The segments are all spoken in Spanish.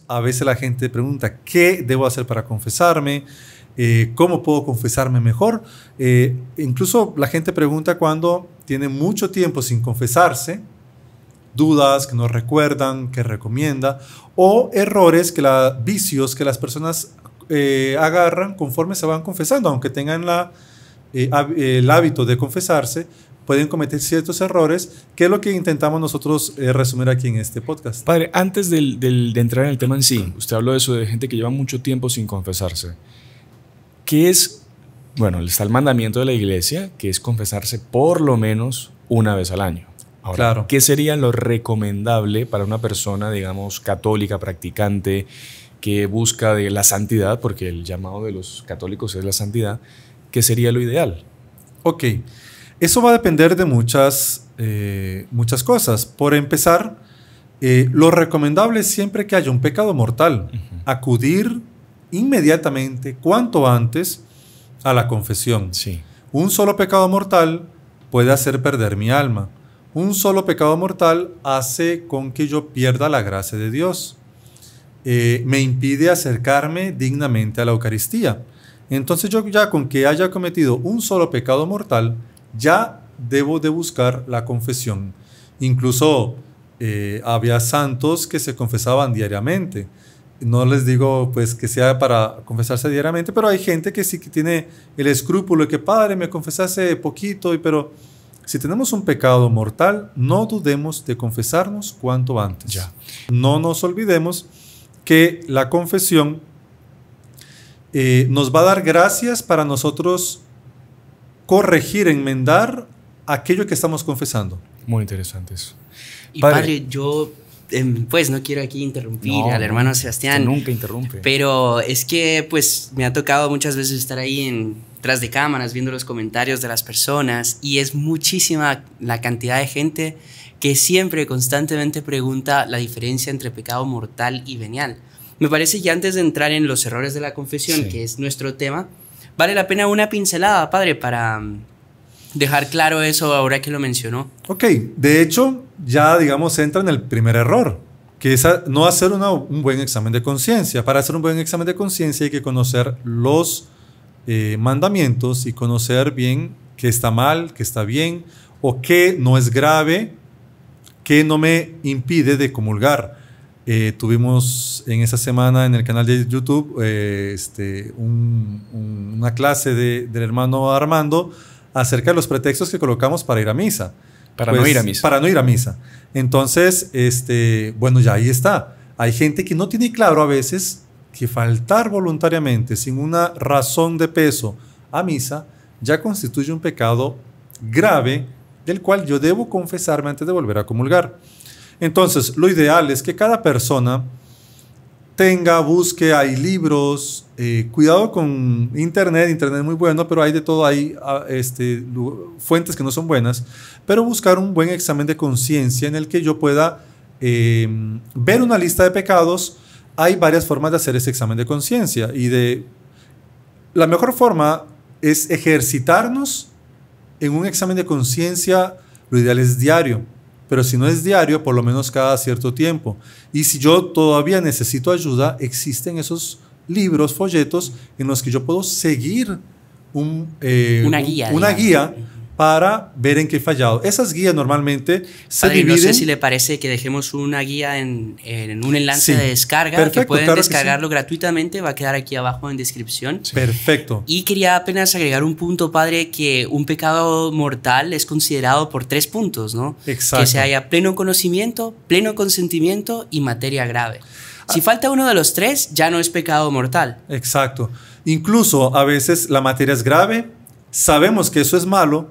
A veces la gente pregunta, ¿qué debo hacer para confesarme? ¿Cómo puedo confesarme mejor? Incluso la gente pregunta cuando tiene mucho tiempo sin confesarse, dudas que no recuerdan, que recomienda, o errores, vicios que las personas agarran conforme se van confesando, aunque tengan el hábito de confesarse, pueden cometer ciertos errores, que es lo que intentamos nosotros resumir aquí en este podcast. Padre, antes de entrar en el tema en sí, usted habló de eso, de gente que lleva mucho tiempo sin confesarse. ¿Qué es? Bueno, está el mandamiento de la iglesia, que es confesarse por lo menos una vez al año. Ahora, claro. ¿Qué sería lo recomendable para una persona, digamos, católica, practicante, que busca de la santidad, porque el llamado de los católicos es la santidad? ¿Qué sería lo ideal? Ok. Eso va a depender de muchas cosas. Por empezar, lo recomendable es siempre que haya un pecado mortal, acudir inmediatamente, cuanto antes, a la confesión. Sí. Un solo pecado mortal puede hacer perder mi alma. Un solo pecado mortal hace con que yo pierda la gracia de Dios. Me impide acercarme dignamente a la Eucaristía. Entonces yo ya con que haya cometido un solo pecado mortal, ya debo de buscar la confesión. Incluso había santos que se confesaban diariamente. No les digo pues que sea para confesarse diariamente, pero hay gente que sí que tiene el escrúpulo de que, padre, me confesé hace poquito, pero si tenemos un pecado mortal, no dudemos de confesarnos cuanto antes. Ya. No nos olvidemos que la confesión nos va a dar gracias para nosotros corregir, enmendar aquello que estamos confesando. Muy interesante eso. Y padre, yo pues no quiero aquí interrumpir al hermano Sebastián. Nunca interrumpe. Pero es que pues me ha tocado muchas veces estar ahí tras de cámaras viendo los comentarios de las personas, y es muchísima la cantidad de gente que siempre constantemente pregunta la diferencia entre pecado mortal y venial. Me parece que antes de entrar en los errores de la confesión, que es nuestro tema, vale la pena una pincelada, padre, para dejar claro eso ahora que lo mencionó. Ok, de hecho, ya digamos entra en el primer error, que es no hacer un buen examen de conciencia. Para hacer un buen examen de conciencia hay que conocer los mandamientos y conocer bien qué está mal, qué está bien, o qué no es grave, qué no me impide de comulgar. Tuvimos en esa semana en el canal de YouTube una clase del hermano Armando acerca de los pretextos que colocamos para ir a misa. Para no ir a misa. Para no ir a misa. Entonces, bueno, ya ahí está. Hay gente que no tiene claro a veces que faltar voluntariamente, sin una razón de peso, a misa, ya constituye un pecado grave del cual yo debo confesarme antes de volver a comulgar. Entonces, lo ideal es que cada persona busque, hay libros, cuidado con internet es muy bueno, pero hay de todo, hay fuentes que no son buenas, pero buscar un buen examen de conciencia en el que yo pueda ver una lista de pecados. Hay varias formas de hacer ese examen de conciencia, y la mejor forma es ejercitarnos en un examen de conciencia. Lo ideal es diario, pero si no es diario, por lo menos cada cierto tiempo. Y si yo todavía necesito ayuda, existen esos libros, folletos, en los que yo puedo seguir una guía para ver en qué he fallado. Esas guías normalmente se dividen. No sé si le parece que dejemos una guía en un enlace de descarga. Perfecto, que pueden descargarlo gratuitamente, va a quedar aquí abajo en descripción. Perfecto. Y quería apenas agregar un punto, padre, que un pecado mortal es considerado por 3 puntos, ¿no? Exacto. Que se haya pleno conocimiento, pleno consentimiento y materia grave. Si falta uno de los 3, ya no es pecado mortal. Exacto. Incluso a veces la materia es grave, sabemos que eso es malo,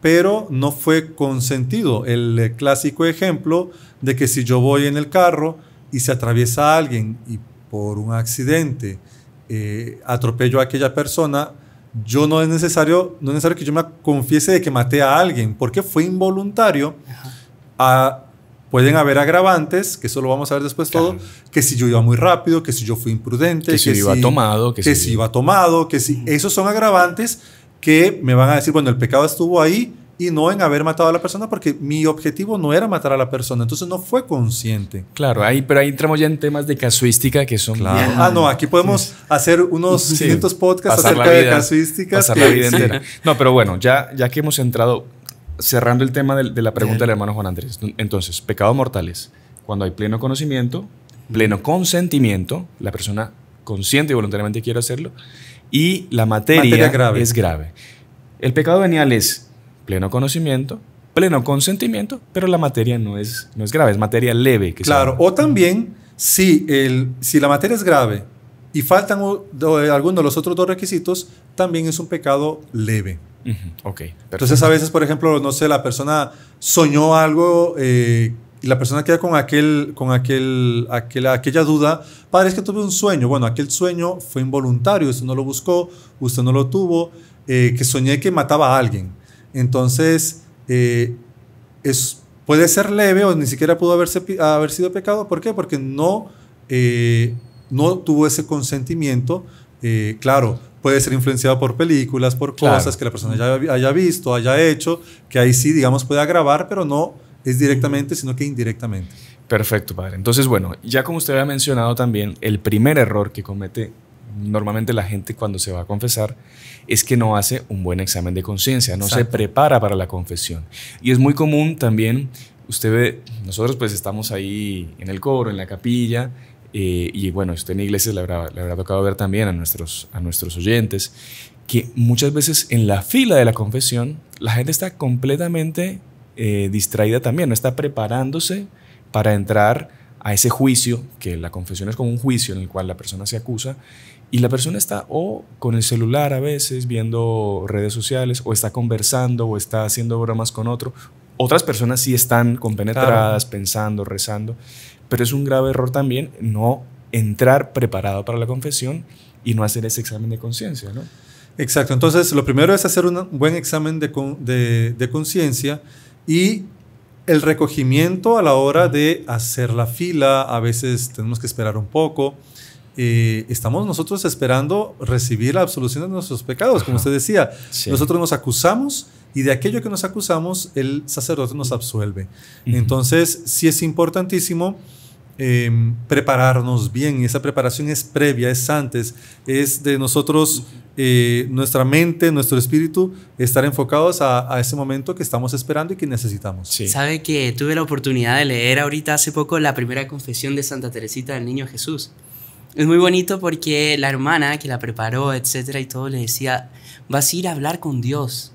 pero no fue consentido. El clásico ejemplo de que si yo voy en el carro y se atraviesa a alguien y por un accidente atropello a aquella persona, no es necesario que yo me confiese de que maté a alguien, porque fue involuntario. Pueden haber agravantes, que eso lo vamos a ver después todo, que si yo iba muy rápido, que si yo fui imprudente, que si iba tomado, que si iba tomado, que si esos son agravantes que me van a decir, bueno, el pecado estuvo ahí y no en haber matado a la persona, porque mi objetivo no era matar a la persona, entonces no fue consciente. Claro, pero ahí entramos ya en temas de casuística que son... Claro. No, aquí podemos hacer unos 500 podcasts pasar acerca de casuísticas. Pasar la vida entera. No, pero bueno, ya que hemos entrado, cerrando el tema de la pregunta del hermano Juan Andrés. Entonces, pecados mortales, cuando hay pleno conocimiento, pleno consentimiento, la persona consciente y voluntariamente quiere hacerlo, y la materia grave. Es grave. El pecado venial es pleno conocimiento, pleno consentimiento, pero la materia no es grave, es materia leve. Claro, o también si la materia es grave y faltan algunos de los otros dos requisitos, también es un pecado leve. Okay, entonces a veces, por ejemplo, no sé, la persona soñó algo y la persona queda con aquella duda: padre, es que tuve un sueño. Bueno, aquel sueño fue involuntario, usted no lo buscó, usted no lo tuvo, que soñé que mataba a alguien. Entonces, puede ser leve o ni siquiera pudo haber sido pecado. ¿Por qué? Porque no tuvo ese consentimiento. Claro, puede ser influenciado por películas, por cosas que la persona ya haya visto, haya hecho, que ahí sí, digamos, puede agravar, pero no es directamente, sino que indirectamente. Perfecto, padre. Entonces, bueno, ya como usted había mencionado también, el primer error que comete normalmente la gente cuando se va a confesar es que no hace un buen examen de conciencia, no se prepara para la confesión. Y es muy común también, usted ve, nosotros pues estamos ahí en el coro, en la capilla, y bueno, usted en iglesias le habrá tocado ver también a nuestros oyentes, que muchas veces en la fila de la confesión la gente está completamente distraída también, no está preparándose para entrar a ese juicio, que la confesión es como un juicio en el cual la persona se acusa, y la persona está o con el celular a veces viendo redes sociales, o está conversando, o está haciendo bromas con otro. Otras personas sí están compenetradas, pensando, rezando, pero es un grave error también no entrar preparado para la confesión y no hacer ese examen de conciencia, ¿no? Exacto. Entonces, lo primero es hacer un buen examen de conciencia y el recogimiento a la hora de hacer la fila. A veces tenemos que esperar un poco. Estamos nosotros esperando recibir la absolución de nuestros pecados, como usted decía. Sí. Nosotros nos acusamos y de aquello que nos acusamos, el sacerdote nos absuelve. Entonces, sí es importantísimo prepararnos bien, y esa preparación es previa, es antes, es de nosotros, nuestra mente, nuestro espíritu, estar enfocados a ese momento que estamos esperando y que necesitamos. Sí. Sabe que tuve la oportunidad de leer ahorita hace poco la primera confesión de Santa Teresita del Niño Jesús. Es muy bonito porque la hermana que la preparó, etcétera, y todo, le decía: vas a ir a hablar con Dios.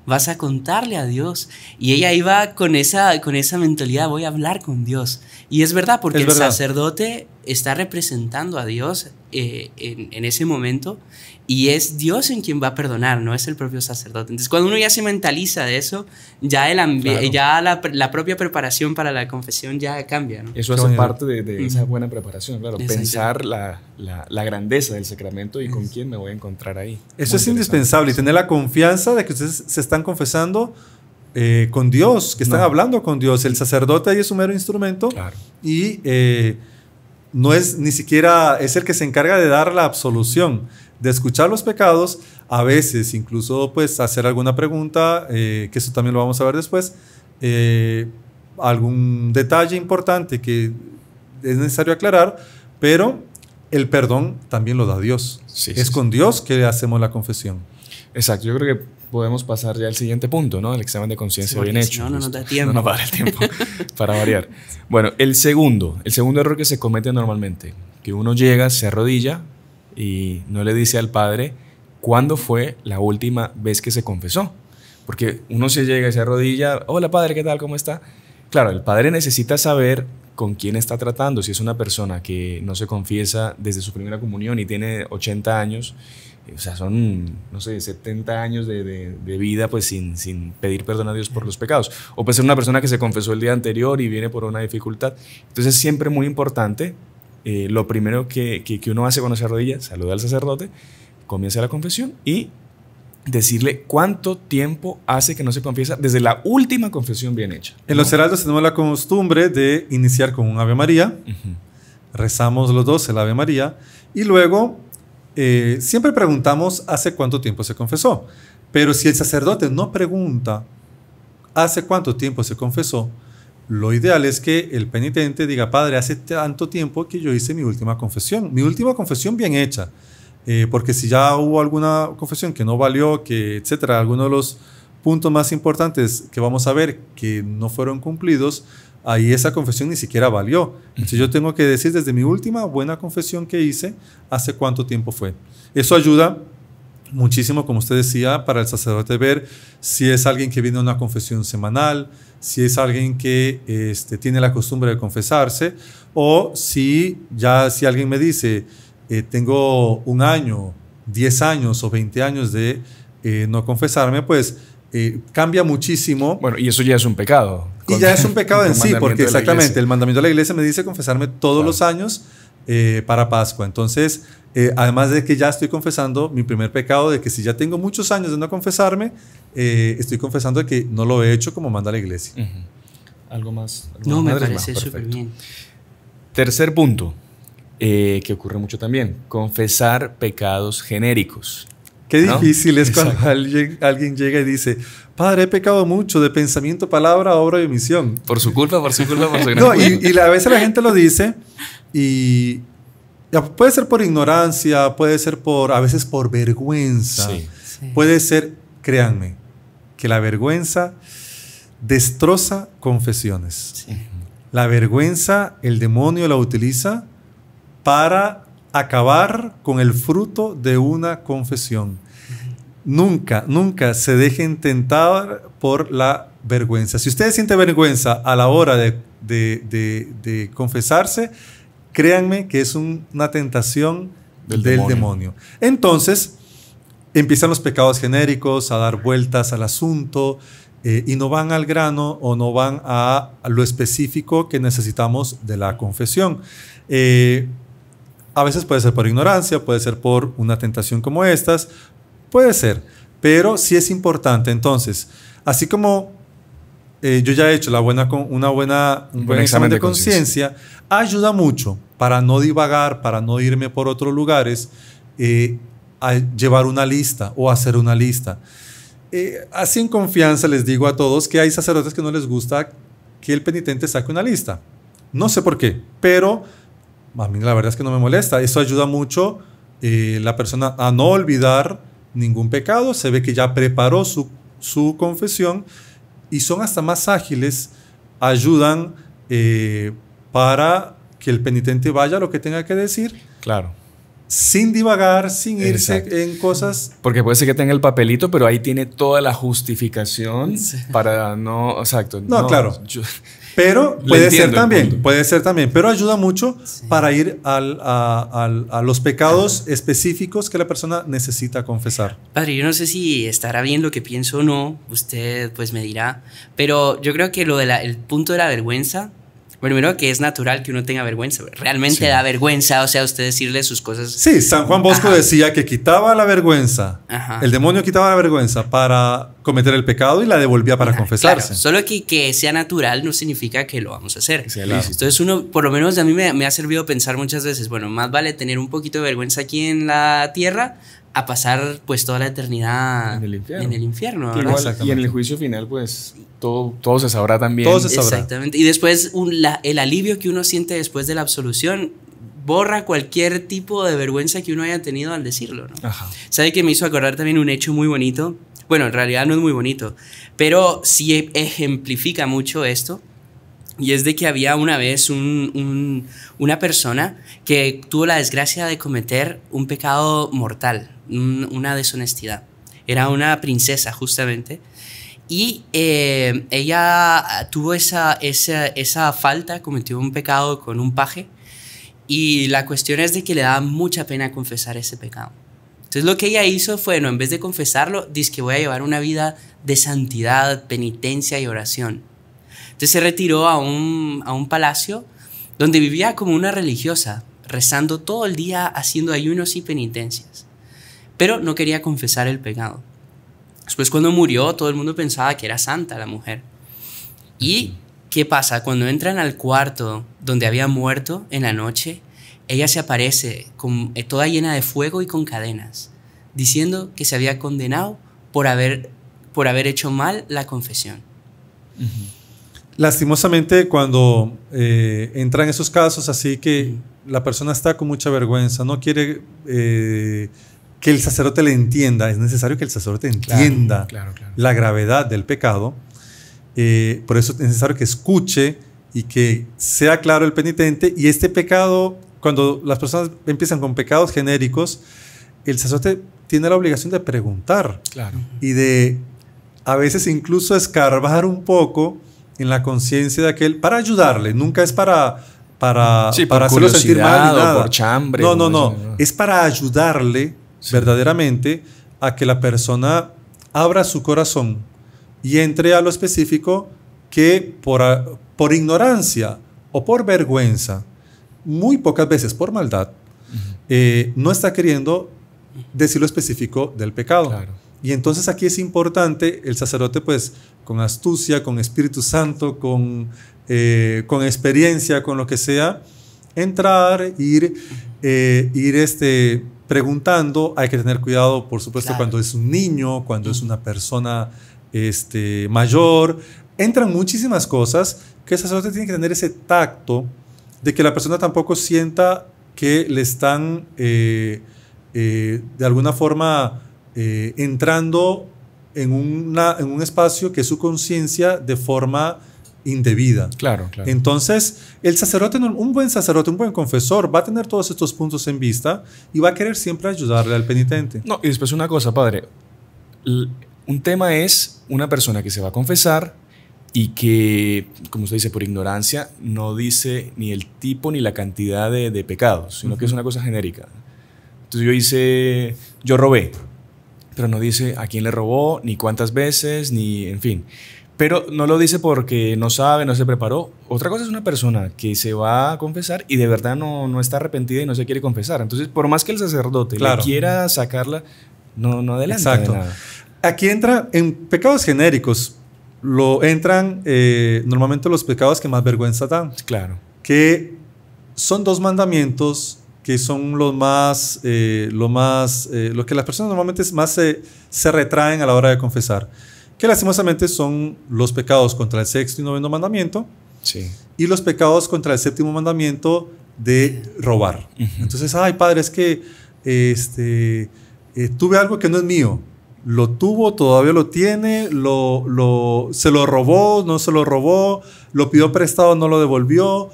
Vas a contarle a Dios. Y ella iba con esa mentalidad: voy a hablar con Dios. Y es verdad, porque el sacerdote está representando a Dios en ese momento, y es Dios en quien va a perdonar, no es el propio sacerdote. Entonces, cuando uno ya se mentaliza de eso, ya la propia preparación para la confesión ya cambia, ¿no? Eso hace parte de esa buena preparación, claro. Exacto. Pensar la grandeza del sacramento y con quién me voy a encontrar ahí. Eso es indispensable, y tener la confianza de que ustedes se están confesando con Dios, que están hablando con Dios. El sacerdote ahí es un mero instrumento, y no es ni siquiera, es el que se encarga de dar la absolución, de escuchar los pecados, a veces incluso pues hacer alguna pregunta, que eso también lo vamos a ver después, algún detalle importante que es necesario aclarar, pero el perdón también lo da Dios. Es con Dios que hacemos la confesión. Exacto, yo creo que podemos pasar ya al siguiente punto, ¿no? El examen de conciencia bien hecho. No nos da tiempo. No nos va a dar el tiempo para variar. Bueno, el segundo error que se comete normalmente, que uno llega, se arrodilla y no le dice al padre cuándo fue la última vez que se confesó. Porque uno se llega y se arrodilla: hola padre, ¿qué tal? ¿Cómo está? Claro, el padre necesita saber con quién está tratando. Si es una persona que no se confiesa desde su primera comunión y tiene 80 años, o sea, son, no sé, 70 años de vida pues sin pedir perdón a Dios por los pecados. O puede ser una persona que se confesó el día anterior y viene por una dificultad. Entonces, siempre muy importante, lo primero que uno hace cuando se arrodilla: saluda al sacerdote, comienza la confesión y decirle cuánto tiempo hace que no se confiesa desde la última confesión bien hecha. En los heraldos tenemos la costumbre de iniciar con un Ave María. Rezamos los dos el Ave María y luego siempre preguntamos hace cuánto tiempo se confesó. Pero si el sacerdote no pregunta hace cuánto tiempo se confesó, lo ideal es que el penitente diga, padre, hace tanto tiempo que yo hice mi última confesión bien hecha, porque si ya hubo alguna confesión que no valió, que etcétera, algunos de los puntos más importantes que vamos a ver que no fueron cumplidos, ahí esa confesión ni siquiera valió. Entonces yo tengo que decir desde mi última buena confesión que hice, hace cuánto tiempo fue. Eso ayuda muchísimo, como usted decía, para el sacerdote ver si es alguien que viene a una confesión semanal, si es alguien que tiene la costumbre de confesarse, o si alguien me dice, tengo 1 año, 10 años o 20 años de no confesarme, pues cambia muchísimo. Bueno, y eso ya es un pecado. Y ya es un pecado en sí, porque exactamente, el mandamiento de la iglesia me dice confesarme todos los años para Pascua. Entonces, además de que ya estoy confesando mi primer pecado, de que si ya tengo muchos años de no confesarme, estoy confesando de que no lo he hecho como manda la iglesia. ¿Algo más? No, me parece súper bien. Tercer punto, que ocurre mucho también, confesar pecados genéricos. Qué difícil es cuando alguien llega y dice, padre, he pecado mucho de pensamiento, palabra, obra y omisión. Por su culpa. No, y a veces la gente lo dice y puede ser por ignorancia, puede ser a veces por vergüenza. Sí. Puede ser, créanme, que la vergüenza destroza confesiones. Sí. La vergüenza, el demonio la utiliza para acabar con el fruto de una confesión. Nunca se dejen tentar por la vergüenza. Si usted siente vergüenza a la hora de confesarse, créanme que es una tentación del demonio. Entonces, empiezan los pecados genéricos a dar vueltas al asunto y no van al grano o no van a lo específico que necesitamos de la confesión. A veces puede ser por ignorancia, puede ser por una tentación como estas, puede ser, pero sí es importante. Entonces, así como yo ya he hecho un buen examen de conciencia, ayuda mucho para no divagar, para no irme por otros lugares, a llevar una lista o hacer una lista. Así en confianza les digo a todos que hay sacerdotes que no les gusta que el penitente saque una lista. No sé por qué, pero a mí la verdad es que no me molesta. Eso ayuda mucho la persona a no olvidar ningún pecado. Se ve que ya preparó su confesión y son hasta más ágiles. Ayudan para que el penitente vaya a lo que tenga que decir. Claro. Sin divagar, sin irse en cosas. Porque puede ser que tenga el papelito, pero ahí tiene toda la justificación para no. Exacto. No, claro. Pero puede ser también, pero ayuda mucho para ir a los pecados específicos que la persona necesita confesar. Padre, yo no sé si estará bien lo que pienso o no, usted pues me dirá, pero yo creo que el punto de la vergüenza, bueno, primero que es natural que uno tenga vergüenza, realmente da vergüenza, o sea, usted decirle sus cosas. Sí, San Juan Bosco decía que quitaba la vergüenza, el demonio quitaba la vergüenza para cometer el pecado y la devolvía para confesarse. Claro, solo que sea natural no significa que lo vamos a hacer. Sí, claro. Entonces uno, por lo menos a mí me ha servido pensar muchas veces, bueno, más vale tener un poquito de vergüenza aquí en la tierra a pasar pues toda la eternidad en el infierno. Igual, y en el juicio final pues todo se sabrá también. Todo se sabrá. Exactamente. Y después el alivio que uno siente después de la absolución borra cualquier tipo de vergüenza que uno haya tenido al decirlo, ¿no? Ajá. ¿Sabe que me hizo acordar también un hecho muy bonito? Bueno, en realidad no es muy bonito, pero sí ejemplifica mucho esto. Y es de que había una vez una persona que tuvo la desgracia de cometer un pecado mortal, una deshonestidad. Era una princesa, justamente. Y ella tuvo esa falta, cometió un pecado con un paje. Y la cuestión es de que le daba mucha pena confesar ese pecado. Entonces lo que ella hizo fue, no, en vez de confesarlo, dice que voy a llevar una vida de santidad, penitencia y oración. Entonces se retiró a un palacio donde vivía como una religiosa, rezando todo el día, haciendo ayunos y penitencias. Pero no quería confesar el pecado. Después cuando murió, todo el mundo pensaba que era santa la mujer. ¿Y qué pasa? Cuando entran al cuarto donde había muerto en la noche, ella se aparece toda llena de fuego y con cadenas, diciendo que se había condenado por haber hecho mal la confesión. Lastimosamente, cuando entran esos casos así que la persona está con mucha vergüenza, no quiere que el sacerdote le entienda, es necesario que el sacerdote entienda la gravedad del pecado. Por eso es necesario que escuche y que sea claro el penitente. Y este pecado, cuando las personas empiezan con pecados genéricos, el sacerdote tiene la obligación de preguntar y de a veces incluso escarbar un poco en la conciencia de aquel para ayudarle. Nunca es para hacerlo sentir mal ni nada. Por chambre. No. Es para ayudarle verdaderamente a que la persona abra su corazón y entre a lo específico que por ignorancia o por vergüenza, muy pocas veces por maldad, no está queriendo decir lo específico del pecado. Y entonces aquí es importante el sacerdote, pues, con astucia, con Espíritu Santo, con experiencia, con lo que sea, entrar, ir preguntando. Hay que tener cuidado, por supuesto, cuando es un niño, cuando es una persona mayor. Entran muchísimas cosas que el sacerdote tiene que tener ese tacto de que la persona tampoco sienta que le están de alguna forma entrando en un espacio que es su conciencia de forma indebida. Claro. Entonces, el sacerdote, un buen sacerdote, un buen confesor, va a tener todos estos puntos en vista y va a querer siempre ayudarle al penitente. No, y después una cosa, padre. Un tema es una persona que se va a confesar y que, como usted dice, por ignorancia, no dice ni el tipo ni la cantidad de pecados, sino que es una cosa genérica. Entonces yo robé, pero no dice a quién le robó, ni cuántas veces, ni en fin. Pero no lo dice porque no sabe, no se preparó. Otra cosa es una persona que se va a confesar y de verdad no está arrepentida y no se quiere confesar. Entonces, por más que el sacerdote le quiera sacarla, no adelanta. Exacto. De nada. Aquí entra en pecados genéricos. Entran normalmente los pecados que más vergüenza dan. Claro. Que son 2 mandamientos que son lo que las personas normalmente más se retraen a la hora de confesar, que lastimosamente son los pecados contra el 6º y 9º mandamiento, y los pecados contra el 7º mandamiento de robar. Entonces, ay, padre, es que tuve algo que no es mío. Lo tuvo, todavía lo tiene, se lo robó, no se lo robó, lo pidió prestado, no lo devolvió,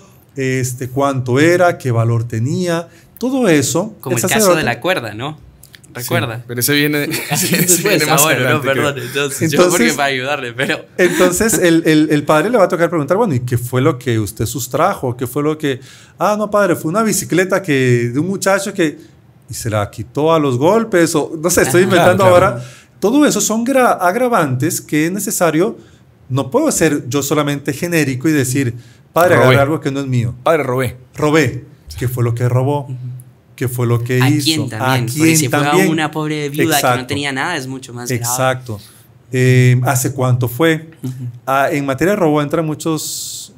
cuánto era, qué valor tenía, todo eso. Como el caso de la cuerda, ¿no? ¿Recuerda? Sí, pero ese viene más adelante. No, perdón. Entonces, yo porque para ayudarle, pero... Entonces, el padre le va a tocar preguntar, bueno, ¿y qué fue lo que usted sustrajo? ¿Qué fue lo que...? Ah, no, padre, fue una bicicleta de un muchacho que... y se la quitó a los golpes, o no sé, estoy inventando ahora. Todo eso son agravantes que es necesario. No puedo ser yo solamente genérico y decir, padre, agarré algo que no es mío. Padre, robé. ¿Qué fue lo que robó? ¿Qué fue lo que hizo? ¿Quién también? ¿A quién? Porque si fue a una pobre viuda que no tenía nada, es mucho más grave. Exacto. ¿Hace cuánto fue? En materia de robo entran muchos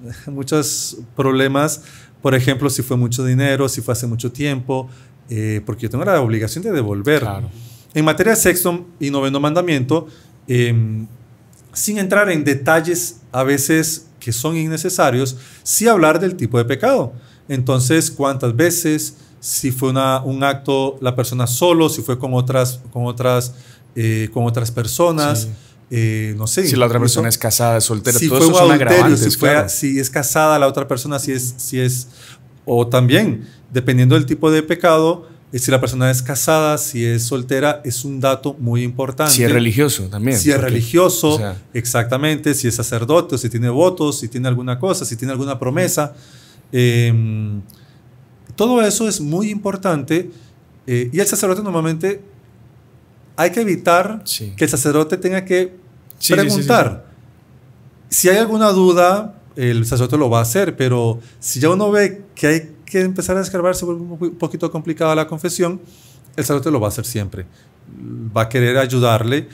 problemas. Por ejemplo, si fue mucho dinero, si fue hace mucho tiempo, porque yo tengo la obligación de devolver. Claro. En materia de 6º y 9º mandamiento, sin entrar en detalles a veces que son innecesarios, sí hablar del tipo de pecado. Entonces, ¿cuántas veces? Si fue un acto la persona solo, si fue con otras personas, no sé. Si la otra persona es casada, es soltera, si todo fue eso un son adulterio, agravantes, si es casada la otra persona, o también, dependiendo del tipo de pecado, si la persona es casada, si es soltera, es un dato muy importante. Si es religioso también. Si es religioso, exactamente, si es sacerdote, o si tiene votos, si tiene alguna cosa, si tiene alguna promesa. Todo eso es muy importante y el sacerdote normalmente hay que evitar que el sacerdote tenga que preguntar. Si hay alguna duda, el sacerdote lo va a hacer, pero si ya uno ve que hay que empezar a escarbar, se vuelve un poquito complicada la confesión, el sacerdote lo va a hacer siempre. Va a querer ayudarle,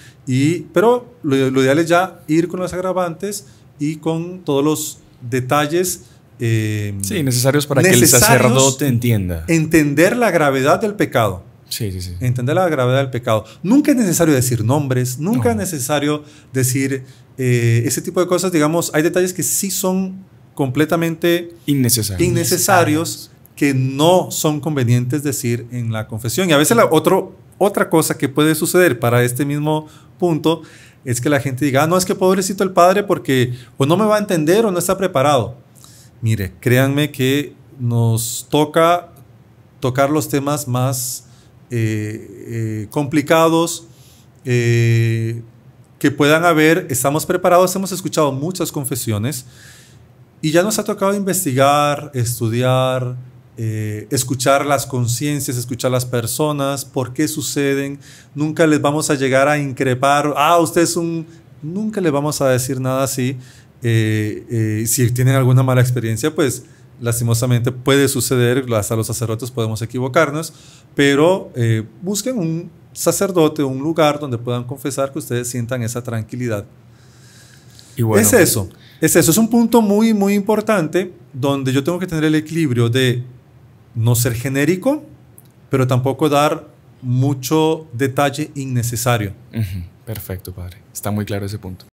pero lo ideal es ya ir con los agravantes y con todos los detalles necesarios para que el sacerdote entienda. Entender la gravedad del pecado. Sí, sí, sí. Entender la gravedad del pecado. Nunca es necesario decir nombres, nunca es No. necesario decir ese tipo de cosas. Digamos, hay detalles que sí son completamente Innecesario. innecesarios, que no son convenientes decir en la confesión. Y a veces otra cosa que puede suceder para este mismo punto es que la gente diga, no, es que pobrecito el padre porque o no me va a entender o no está preparado. Mire, créanme que nos toca tocar los temas más complicados que puedan haber. Estamos preparados, hemos escuchado muchas confesiones y ya nos ha tocado investigar, estudiar, escuchar las conciencias, escuchar las personas, por qué suceden. Nunca les vamos a llegar a increpar, usted es un... Nunca les vamos a decir nada así. Si tienen alguna mala experiencia, pues lastimosamente puede suceder, hasta los sacerdotes podemos equivocarnos, pero busquen un sacerdote, un lugar donde puedan confesar, que ustedes sientan esa tranquilidad. Y bueno, Es eso. Es un punto muy, muy importante donde yo tengo que tener el equilibrio de no ser genérico, pero tampoco dar mucho detalle innecesario. Perfecto, padre. Está muy claro ese punto.